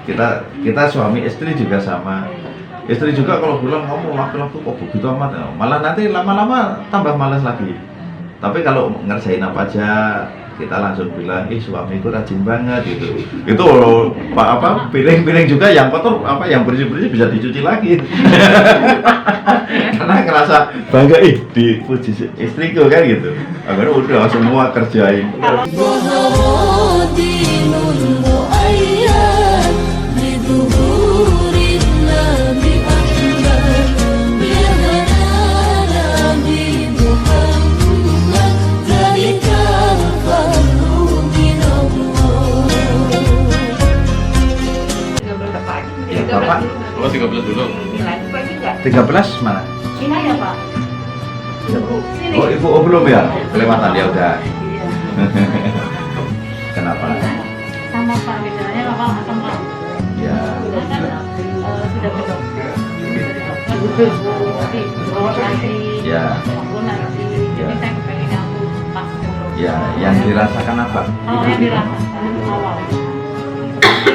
kita suami istri juga sama. Istri juga kalau bilang kamu laki-laki kok begitu amat, malah nanti lama-lama tambah malas lagi. Tapi kalau ngerjain apa aja, kita langsung bilang, suamiku rajin banget gitu. Itu piring-piring juga yang kotor, yang bersih-bersih bisa dicuci lagi. Karena ngerasa bangga, dipuji istriku kan gitu. Akhirnya udah semua kerjain. Bapak, 13 dulu. 13 mana? Ini ya Pak. Ibu, sini. Oh ibu, belum ya? Kelewatan ya udah. Kenapa? Sama Pak, gejalanya Bapak asam Pak. Ya. Kan sudah ke dokter. Tapi berobat lagi. Ya. Maupun nanti. Ya. Jadi saya kepengen yang pas. Ya, yang dirasakan apa? Kalau yang dirasakan awal.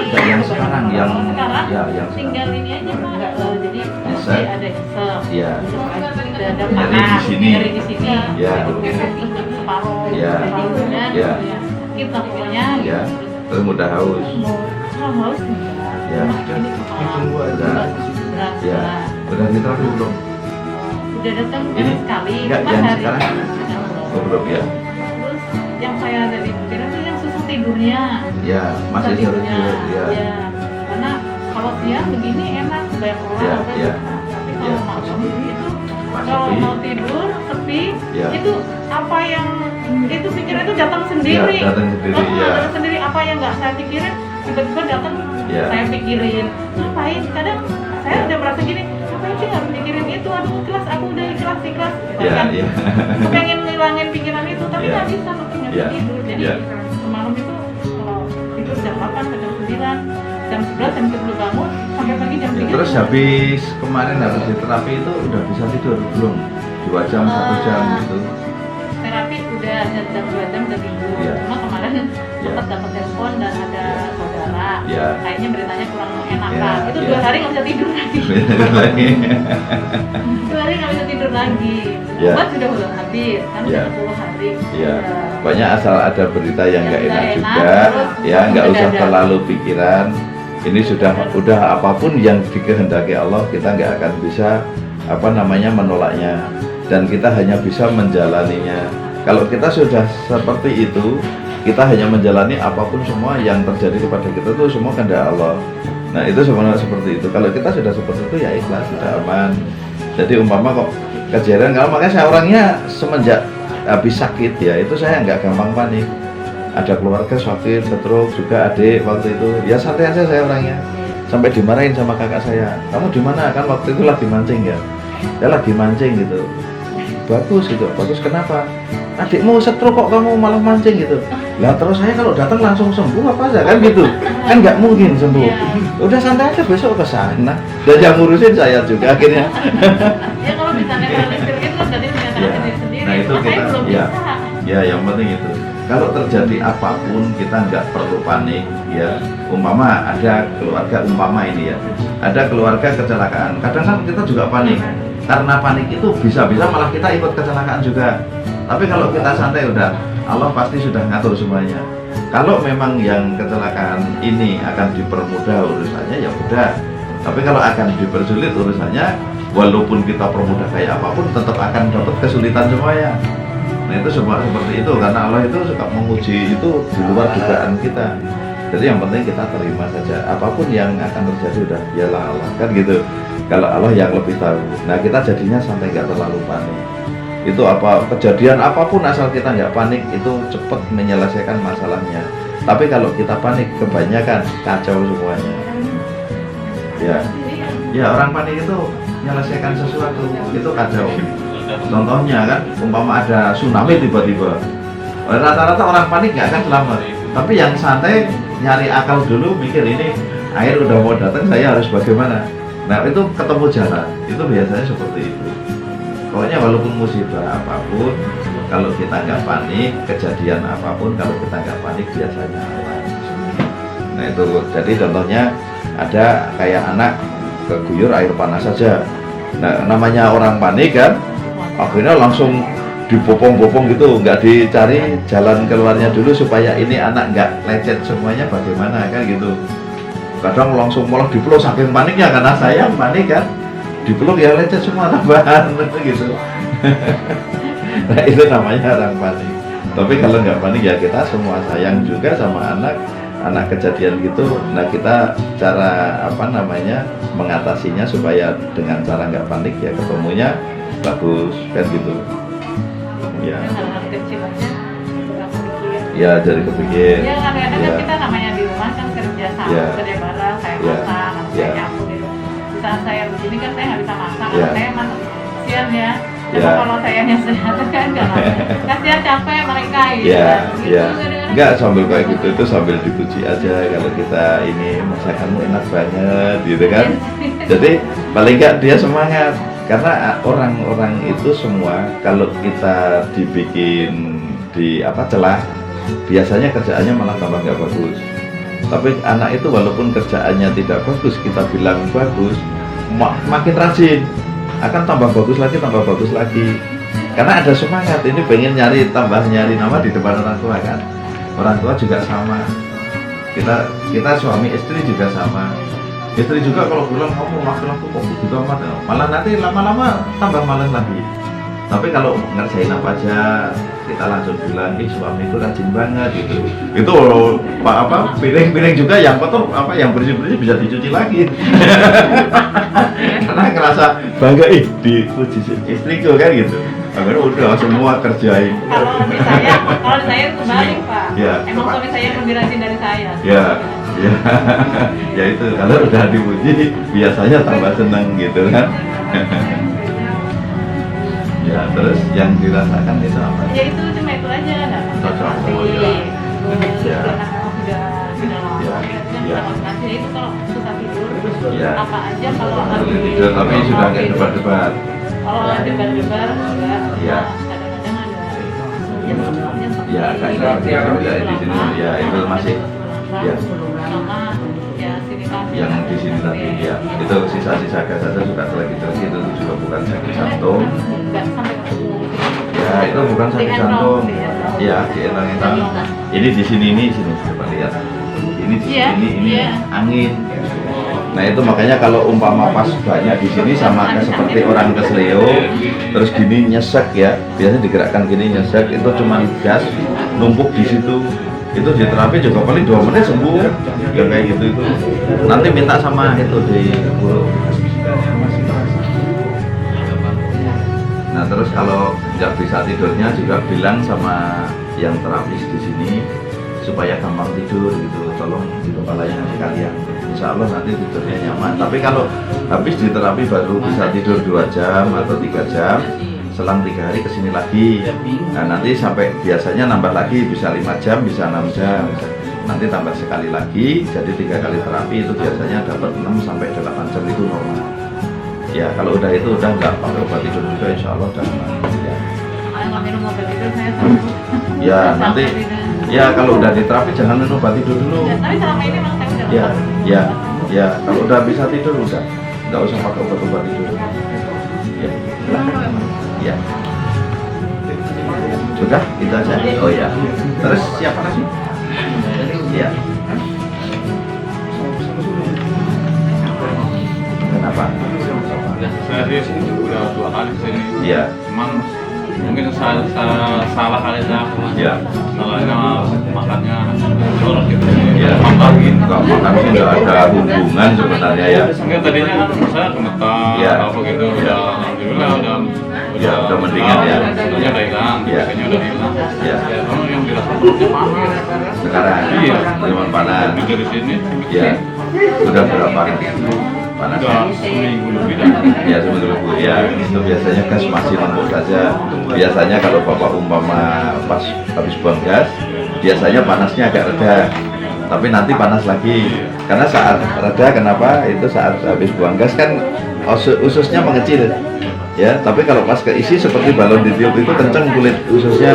Dan yang sekarang, yang sekarang ya, yang tinggal ini aja Pak. Jadi Nyesek. masih ada nyesek. Ya. Ada Nyeri di panas, sini. nyeri di sini. Ya. Separuh. Ya. Dan Ya. sakit kakinya. Ya, terus mudah haus. Haus. Ya. Ini kepala. Udah. Berat. Ya. Udah diterapi belum? Udah datang Ini? sekali. Enggak, cuma yang hari- sekarang? Oh, belum ya. Terus yang saya tadi pikiran itu yang susah tidurnya. Ya, masih Susah sering tidur. Ya. Ya. Karena kalau siang begini enak banyak orang. Ya, ya. Tapi Ya. kalau malam itu Pas kalau sepi. mau tidur sepi, Ya. itu apa yang itu pikiran itu datang sendiri. Ya, datang sendiri, Oh, ya. datang sendiri, apa yang nggak saya pikirin tiba-tiba datang. Ya. Saya pikirin ngapain, kadang saya Ya. udah merasa gini, ngapain sih nggak mikirin itu, aduh ikhlas, aku udah ikhlas Ya, kan. ya. Pengen ngilangin pikiran itu tapi Ya. nggak bisa, nggak Ya. bisa tidur. Jadi Ya. semalam itu kalau tidur jam 8 ke jam 9, jam 11 jam 10 bangun sampai pagi jam 3. Terus habis kemarin habis di terapi itu udah bisa tidur belum? 2 jam, 1 jam gitu. Terapi udah jam 2 jam udah tidur. Ya. Cuma kemarin Ya. sempat dapat telepon dan ada saudara. Ya. Kayaknya beritanya kurang enak Ya. kan. Itu Ya. 2 hari nggak bisa tidur lagi. 2 hari nggak bisa tidur lagi. Ya. Obat sudah belum habis, kan Ya. udah 10 hari. Ya, Udah. banyak asal ada berita yang nggak Yang enak nggak enak, juga, terus ya nggak usah mendadak. terlalu pikiran. Ini sudah apapun yang dikehendaki Allah, kita nggak akan bisa menolaknya, dan kita hanya bisa menjalaninya. Kalau kita sudah seperti itu, kita hanya menjalani apapun semua yang terjadi kepada kita itu semua kehendak Allah. Nah itu sebenarnya seperti itu. Kalau kita sudah seperti itu ya ikhlas, sudah aman. Jadi umpama kok kejadian, kalau makanya saya orangnya semenjak habis sakit ya itu saya nggak gampang panik. Ada keluarga sakit, stroke juga adik waktu itu, ya santai aja saya orangnya. Sampai dimarahin sama kakak saya, kamu di mana, kan waktu itu lagi mancing ya, dia lagi mancing gitu. Bagus gitu, bagus kenapa? Adikmu stroke kok kamu malah mancing gitu. Lah terus saya kalau datang langsung sembuh apa aja kan gitu, kan nggak mungkin sembuh. Udah santai aja besok ke sana. Dan yang ngurusin saya juga akhirnya. Ya kalau bisa netralisir itu kan berarti menyatakan Ya. diri sendiri. Nah, itu Cuma saya kita- belum ya. bisa. Ya yang penting itu. Kalau terjadi apapun kita nggak perlu panik ya. Umpama ada keluarga, ini ya, ada keluarga kecelakaan. Kadang kan kita juga panik. Karena panik itu bisa-bisa malah kita ikut kecelakaan juga. Tapi kalau kita santai udah, Allah pasti sudah ngatur semuanya. Kalau memang yang kecelakaan ini akan dipermudah urusannya ya udah. Tapi kalau akan dipersulit urusannya, walaupun kita permudah kayak apapun tetap akan dapat kesulitan semuanya. Nah itu semua seperti itu karena Allah itu suka menguji itu di luar dugaan kita. Jadi yang penting kita terima saja. Apapun yang akan terjadi udah biarlah Allah kan gitu. Kalau Allah yang lebih tahu. Nah kita jadinya sampai nggak terlalu panik. Itu kejadian apapun asal kita nggak panik itu cepat menyelesaikan masalahnya. Tapi kalau kita panik kebanyakan kacau semuanya. Ya orang panik itu menyelesaikan sesuatu itu kacau. Contohnya kan, umpama ada tsunami tiba-tiba, rata-rata orang panik nggak akan selamat. Tapi yang santai nyari akal dulu, mikir ini air udah mau datang, saya harus bagaimana. Nah itu ketemu jalan, itu biasanya seperti itu. Pokoknya walaupun musibah apapun, kalau kita nggak panik, kejadian apapun, kalau kita nggak panik biasanya aman. Nah itu, jadi contohnya ada kayak anak keguyur air panas saja. Nah, namanya orang panik kan, akhirnya langsung dibopong-bopong gitu, nggak dicari jalan keluarnya dulu supaya ini anak nggak lecet semuanya bagaimana kan gitu. Kadang langsung malah dipeluk saking paniknya, karena saya panik kan, dipeluk ya lecet semua tambahan gitu. Nah itu namanya orang panik. Tapi kalau nggak panik ya kita semua sayang juga sama anak kejadian gitu. Nah kita cara mengatasinya supaya dengan cara nggak panik ya ketemunya bagus kan gitu. Ya. Hal-hal kecil aja nggak mikir. Ya jadi kepikir. Ya kadang-kadang Ya. kan kita namanya di rumah kan kerja sama, Ya. kerja bareng, saya Ya. masak, anak Ya. saya nyapu gitu. Di saat saya begini kan saya nggak bisa masak, Ya. anak saya masak kasihan ya. Ya. Coba kalau saya yang sehat kan nggak masak. Kasihan capek mereka gitu. Ya, kan. Gitu, ya. kadang-kadang. Enggak sambil kayak gitu itu sambil dipuji aja kalau kita ini masakanmu enak banget gitu kan. Jadi paling enggak dia semangat karena orang-orang itu semua kalau kita dibikin celah biasanya kerjaannya malah tambah nggak bagus. Tapi anak itu walaupun kerjaannya tidak bagus kita bilang bagus makin rajin akan tambah bagus lagi karena ada semangat ini pengen nyari nama di depan orang tua kan. Orang tua juga sama, kita suami istri juga sama. Istri juga kalau bilang kamu makan aku kok begitu amat, malah nanti lama-lama tambah malas lagi. Tapi kalau ngerjain apa aja kita langsung bilang, suami itu rajin banget gitu. Itu piring-piring juga yang kotor yang bersih-bersih bisa dicuci lagi. Karena ngerasa bangga dipuji istriku kan gitu. Akhirnya udah semua kerjain. Kalau di saya kebalik Pak. Ya. Emang suami saya yang lebih rajin dari saya. Ya, ya, ya itu kalau udah dipuji biasanya tambah senang gitu kan. Ya terus yang dirasakan itu apa? Ya itu cuma itu aja, nggak konsentrasi. Oh, ya. Terus Ya. karena memang sudah lama, Ya. kan Ya. nggak konsentrasi. Itu kalau susah tidur, Ya. apa aja kalau lagi Tidur tapi sudah nggak debat-debat. Kalau debar-debar enggak, Ya. kadang-kadang ada semuanya seperti Ya kayak di sini ya itu masih ya sama ya sini kami yang di sini tadi ya itu sisa-sisa gas saja sudah lagi terus itu juga bukan sakit jantung. nggak sampai ketemu. Ya itu bukan sakit jantung. Ya dientang-entang. Ini di sini coba lihat. Ini di Iya, sini ini iya. angin. Nah itu makanya kalau umpama pas banyak di sini sama kayak seperti orang kesleo terus gini nyesek ya, biasanya digerakkan gini nyesek itu cuma gas numpuk di situ. Itu di terapi juga paling 2 menit sembuh ya kayak gitu itu. Nanti minta sama itu di guru. Nah terus kalau nggak bisa tidurnya juga bilang sama yang terapis di sini supaya gampang tidur gitu, tolong di kepalanya sekalian. Insya Allah nanti tidurnya nyaman. Tapi kalau habis di terapi baru bisa tidur 2 jam atau 3 jam, selang 3 hari kesini lagi. Nah nanti sampai biasanya nambah lagi bisa 5 jam, bisa 6 jam. Nanti tambah sekali lagi, jadi 3 kali terapi itu biasanya dapat 6 sampai 8 jam itu normal. Ya kalau udah itu udah nggak pakai obat tidur juga insya Allah udah aman. Ya. Kalau minum obat tidur saya sanggup. Ya nanti ya kalau udah di terapi jangan minum obat tidur dulu. Ya, tapi selama ini memang saya udah Ya, lepas. ya, ya. Kalau udah bisa tidur udah, nggak usah pakai obat-obat tidur. Ya, ya. Sudah, itu aja. Oh ya. Terus siapa lagi? Ya. Kenapa? Saya sih udah 2 kali kesini. Ya. Cuman mungkin saya salah kali saya. Ya. Salahnya makannya jorok gitu. Ya, makan nggak makan sih nggak ada hubungan sebenarnya ya. Mungkin tadinya kan saya gemetar Ya. apa gitu udah alhamdulillah Ya, udah mendingan ya. Sebenarnya udah hilang, Ya. biasanya udah hilang. Ya. Kalau yang dirasa perutnya panas. Sekarang Iya. zaman panas. Begitu di sini. Ya. Sudah berapa? Panas. Udah seminggu lebih dah. Ya seminggu lebih ya itu biasanya gas masih numpuk saja. Biasanya kalau bapak umpama pas habis buang gas biasanya panasnya agak reda tapi nanti panas lagi karena saat reda kenapa itu saat habis buang gas kan ususnya mengecil ya tapi kalau pas keisi seperti balon ditiup itu kenceng kulit ususnya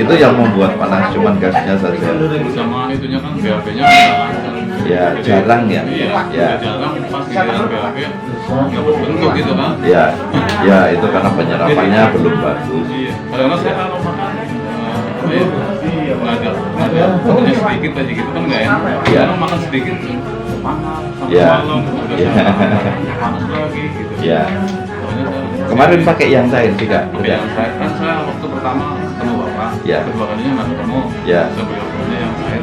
itu yang membuat panas cuman gasnya saja. Sama itunya kan BAB-nya udah lancar. Ya, jarang ya. Iya, Ya. jarang pas giliran BAB nggak berbentuk gitu kan. Ya, ya itu karena penyerapannya belum bagus. Iya, kadang-kadang saya kalau makan nggak ada pokoknya sedikit aja gitu kan nggak enak. Iya. Kalau makan sedikit panas sampai Iya. malam udah Iya. panas lagi gitu. Ya. Pokoknya saya- Kemarin pakai yang cair tidak? Oke, yang saya waktu pertama ketemu bapak, Ya. kedua kalinya nggak ketemu. Ya. Saya beli yang saya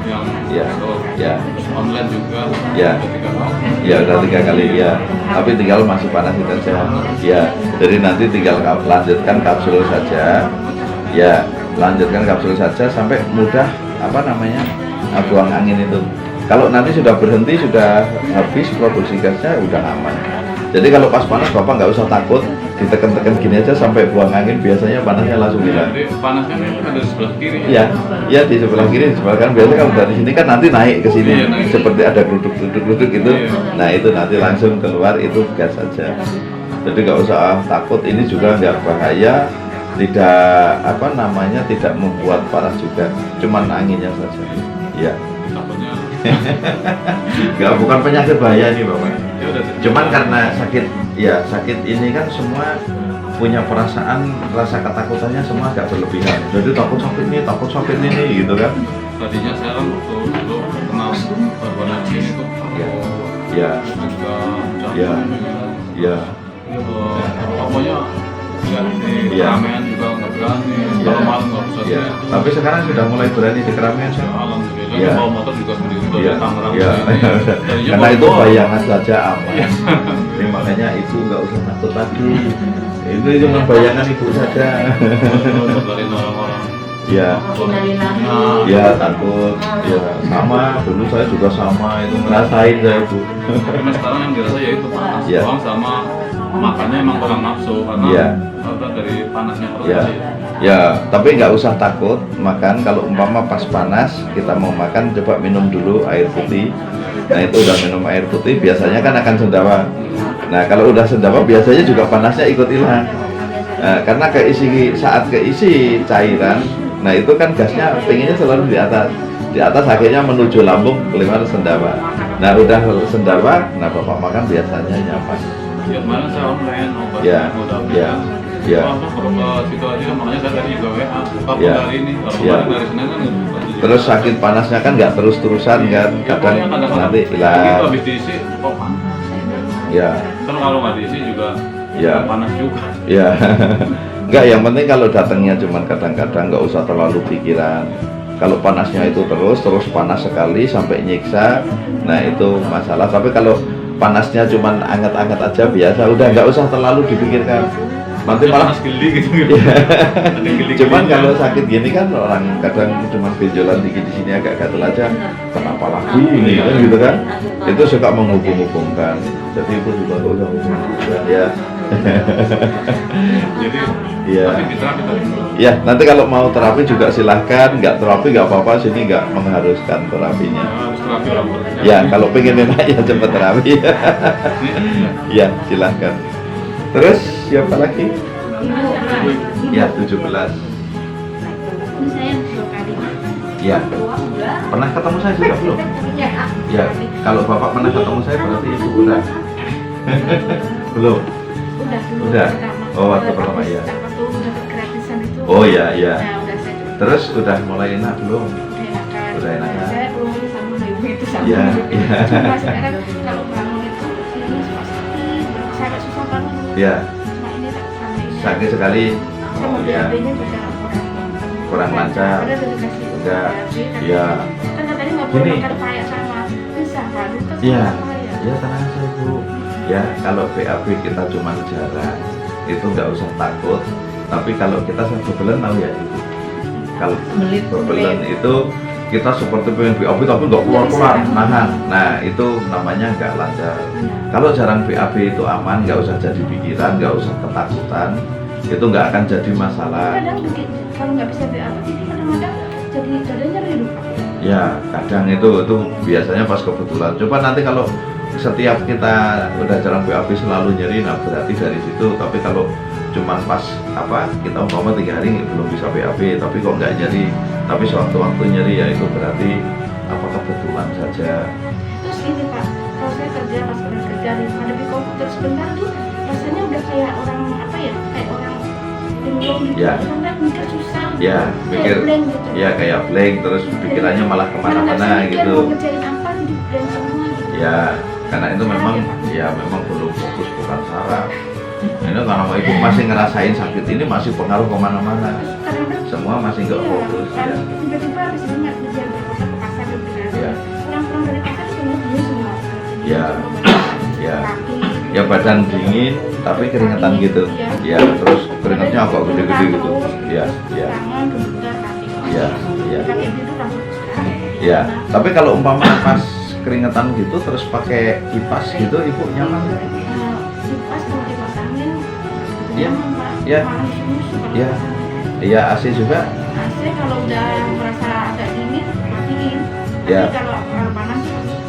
yang Ya. so, Ya. online juga. Ya. Ketika mau. Ya udah 3 kali ya. Tapi tinggal masih panas itu saja. Ya. Jadi nanti tinggal lanjutkan kapsul saja. Ya, lanjutkan kapsul saja sampai mudah apa namanya buang angin itu. Kalau nanti sudah berhenti, sudah habis produksi gasnya, udah aman. Jadi kalau pas panas bapak nggak usah takut, ditekan-tekan gini aja sampai buang angin, biasanya panasnya langsung hilang. Jadi panasnya kan ada di sebelah kiri. Iya, iya di sebelah kiri, di sebelah kanan. Biasanya kalau dari sini kan nanti naik ke sini, Iya, naik. seperti ada geruduk-geruduk gitu. Iya. Nah itu nanti langsung keluar itu gas saja. Jadi nggak usah takut. Ini juga nggak bahaya, tidak apa namanya, tidak membuat panas juga. Cuman anginnya saja. Iya. Takutnya Nggak, bukan penyakit bahaya nih bapak. ya udah. Cuman karena sakit, ya sakit ini kan semua punya perasaan, rasa ketakutannya semua agak berlebihan. Jadi takut sakit ini gitu kan. Tadinya saya kan waktu dulu kenal baru sini tuh Ya. Ya. juga Ya. Ya. pokoknya nggak di Ya. keramaian juga nggak berani. Ya. Kalau malam nggak bisa. Ya. Tapi sekarang sudah mulai berani di keramaian. Ya, alhamdulillah. Ya. Bawa motor juga sendiri dari Ya. Tangerang. Ya. sini. Tadinya Karena bawa itu motor. bayangan saja aman. Jadi makanya itu nggak usah takut lagi. Itu cuma bayangan ibu saja. Dari orang-orang. Ya. Nah, Ya takut, ya sama. Dulu saya juga sama, itu ngerasain saya bu. Cuma sekarang yang dirasa ya itu panas Ya. doang sama makannya emang kurang nafsu karena Ya. dari panasnya perut Ya, sih. ya. Tapi nggak usah takut makan. Kalau umpama pas panas kita mau makan, coba minum dulu air putih. Nah itu udah minum air putih, biasanya kan akan sendawa. Nah kalau udah sendawa biasanya juga panasnya ikut hilang. Nah, karena saat keisi cairan, nah itu kan gasnya pengennya selalu di atas akhirnya menuju lambung keluar sendawa. Nah udah sendawa, nah bapak makan biasanya nyaman. Ya kemarin saya online obat Ya, udah ya, ya. apa ke situ aja makanya saya tadi juga WA kapan Ya. hari ini kalau Ya. kemarin dari Senin kan Terus sakit panasnya kan nggak terus-terusan kan, kadang nanti itu hilang. habis diisi kok panas. Ya, Terus kalau nggak diisi juga Ya. panas juga. ya. Enggak, yang penting kalau datangnya cuman kadang-kadang, nggak usah terlalu pikiran. Kalau panasnya itu terus panas sekali sampai nyiksa, nah itu masalah. Tapi kalau panasnya cuman anget-anget aja biasa, udah nggak usah terlalu dipikirkan. Nanti Ya, malah panas geli gitu gitu. Iya. Ada geli-gelinya. Cuman kalau sakit gini kan orang kadang cuma benjolan dikit di sini agak gatel aja, kenapa lagi ini kan gitu kan? Itu suka menghubung-hubungkan. Jadi itu juga nggak usah hubung-hubungkan ya. Jadi Iya. tapi di terapi tadi. Ya nanti kalau mau terapi juga silahkan, nggak terapi nggak apa-apa, sini nggak mengharuskan terapinya. Harus terapi rambut. Ya kalau pengen enak ya cepat terapi. Ya silahkan. Terus siapa lagi? Ya 17. Ini saya 2 kali. Ya. Pernah ketemu saya juga belum? Ya, kalau bapak pernah ketemu saya berarti ibu udah. Belum. Udah dulu. Udah? pertama. Oh, waktu pertama, iya. Waktu dapat gratisan itu. Oh iya iya. Nah, udah saya coba. Terus udah mulai enak belum? Udah enakan. Udah enakan. Saya belum sama ibu itu sama. Iya, ibu. iya. Cuma sekarang kalau bangun itu ini suka sakit. Saya agak susah bangun. Ya, Cuma ini tak sama ini. sakit sekali. Sama Oh ya, BAB-nya juga kurang lancar. Ada udah dikasih Enggak. BAB, kan. Ya. Kan katanya nggak boleh Gini. makan kayak sama. Bisa kan? Itu kan Iya. sama ya. Ya tenang aja bu. Ya kalau BAB kita cuma jarang, itu nggak usah takut. Tapi kalau kita bebelan tahu ya itu. Kalau bebelan itu kita seperti pengen BAB tapi nggak keluar-keluar, nahan. Nah itu namanya nggak lancar. Kalau jarang BAB itu aman, nggak usah jadi pikiran, nggak usah ketakutan. Itu nggak akan jadi masalah. Kadang mungkin kalau nggak bisa BAB ini kadang-kadang jadi dadanya nyeri lupa. Ya kadang itu biasanya pas kebetulan. Coba nanti kalau setiap kita udah jarang BAB selalu nyeri, nah berarti dari situ. Tapi kalau cuman pas kita umpama 3 hari belum bisa BAB, tapi kok nggak nyeri, tapi sewaktu-waktu nyeri, ya itu berarti apa kebetulan saja? Terus ini Pak, kalau saya kerja pas kerja di menghadapi komputer sebentar tuh rasanya udah kayak orang apa ya, kayak orang linglung gitu. Ya. Sampai mikir susah. Ya, mikir, kayak blank gitu. ya kayak blank, terus pikirannya malah kemana-mana gitu. Mau ngerjain apa di blank semua gitu. Ya, karena itu memang memang belum fokus, bukan saraf. Ini kalau ibu masih ngerasain sakit ini masih pengaruh kemana-mana. Kadang-kadang Semua masih nggak iya, fokus kan, ya. tiba-tiba habis ini nggak kerja ke pasar gitu kan. Ya. Pulang-pulang dari pasar semua dingin semua. Ya. Ya. Kaki. Ya badan dingin tapi keringetan gitu. Ya, terus keringetnya agak gede-gede gitu. Ya, ya. Tangan, gemetar, kaki. Ya, ya. Kaki itu langsung Ya, tapi kalau umpama pas keringetan gitu terus pakai kipas gitu ibu nyaman nggak? Kipas kalau dipasangin Iya. nyaman, Pak. Iya. Malah sinus kalau Iya. pasangin. Iya, AC juga. AC kalau udah merasa agak dingin matiin. Iya. Tapi kalau panas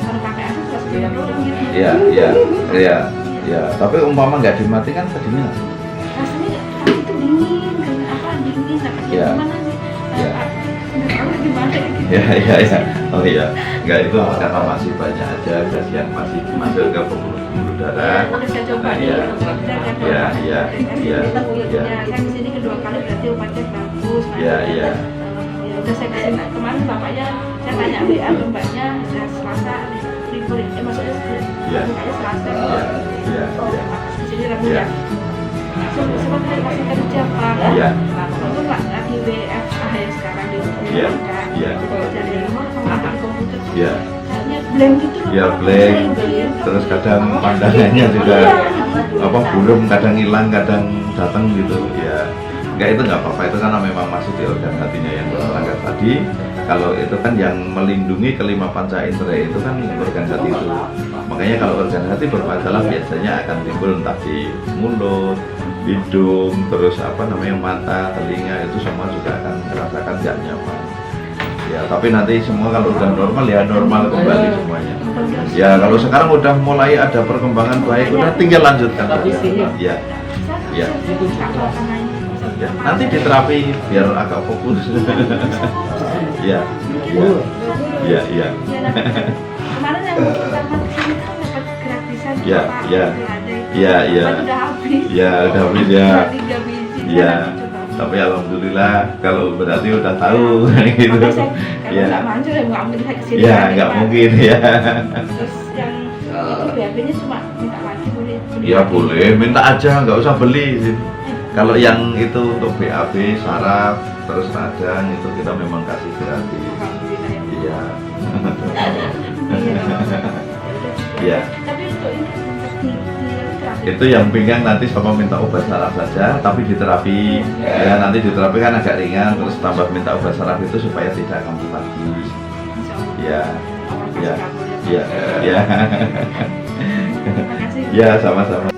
kalau pakai AC suka sebentar doang gitu. Iya, iya, iya, iya. Tapi umpama nggak dimatikan kedinginan. Rasanya kaki itu dingin, kayak apa dingin, tapi Iya. gimana nih? Iya. Nggak tahu gimana gitu. Ya, ya, ya. Oh iya. Nggak, itu karena masih banyak aja gas yang masih masuk ke pembuluh darah. Udah saya coba Nah, nih, iya. udah kan. Iya, iya, iya, iya. Ya, saya kesini kedua kali berarti obatnya bagus. Nah, Iya, ternyata, iya. ya udah saya kesini kemarin bapaknya, saya tanya WA ke mbaknya, ada Selasa libur, maksudnya Iya. bukanya Selasa. Iya, iya, Oh, iya. di sini Rabu Iya. ya. Sempat dari masih kerja Pak. Iya. Nah, itu Pak lagi WFA ya sekarang di Iya, kan. iya. Kerja dari rumah sama di komputer. Iya. Kayaknya blank gitu loh. Ya, Pak. blank. Saya Terus kadang pandangannya juga apa burung, kadang hilang, kadang datang gitu. Ya, enggak, itu nggak apa-apa, itu karena memang masih di organ hatinya yang berolahraga tadi. Kalau itu kan yang melindungi kelima panca indera itu kan organ hati itu. Makanya kalau organ hati bermasalah biasanya akan timbul entah di mulut, hidung, terus apa namanya mata, telinga, itu semua juga akan merasakan nggak nyaman. Ya, tapi nanti semua kalau udah normal ya normal kembali semuanya. Ya, kalau sekarang udah mulai ada perkembangan baik, udah tinggal lanjutkan saja. Ya, ya. Ya, nanti diterapi biar agak fokus. Ya, ya, ya, ya. Kemarin yang pertama kesini kan dapat gratisan Ya, Pak, ya. itu ada. Ya, ya. Obat udah habis. Ya, udah habis ya. 3 biji. Ya, Coba. tapi alhamdulillah kalau berarti udah tahu gitu. Makanya saya, kalau Ya, nggak maju ya nggak mungkin saya kesini ya lagi, nggak Pak. mungkin ya. Terus yang itu BAB-nya cuma minta lagi boleh. Ya boleh, minta aja, nggak usah beli. Kalau yang itu untuk BAB, saraf, terus radang itu kita memang kasih gratis. Alhamdulillah ya. Iya. Iya. Ya. Tapi untuk ini untuk di terapi. Itu yang pinggang nanti sama minta obat saraf saja, tapi diterapi. Ya, nanti diterapi kan agak ringan, terus tambah minta obat saraf itu supaya tidak kambuh lagi. Insya Allah. Ya, Allah kasih ya, kabul ya, ya. Terima kasih. Ya, sama-sama.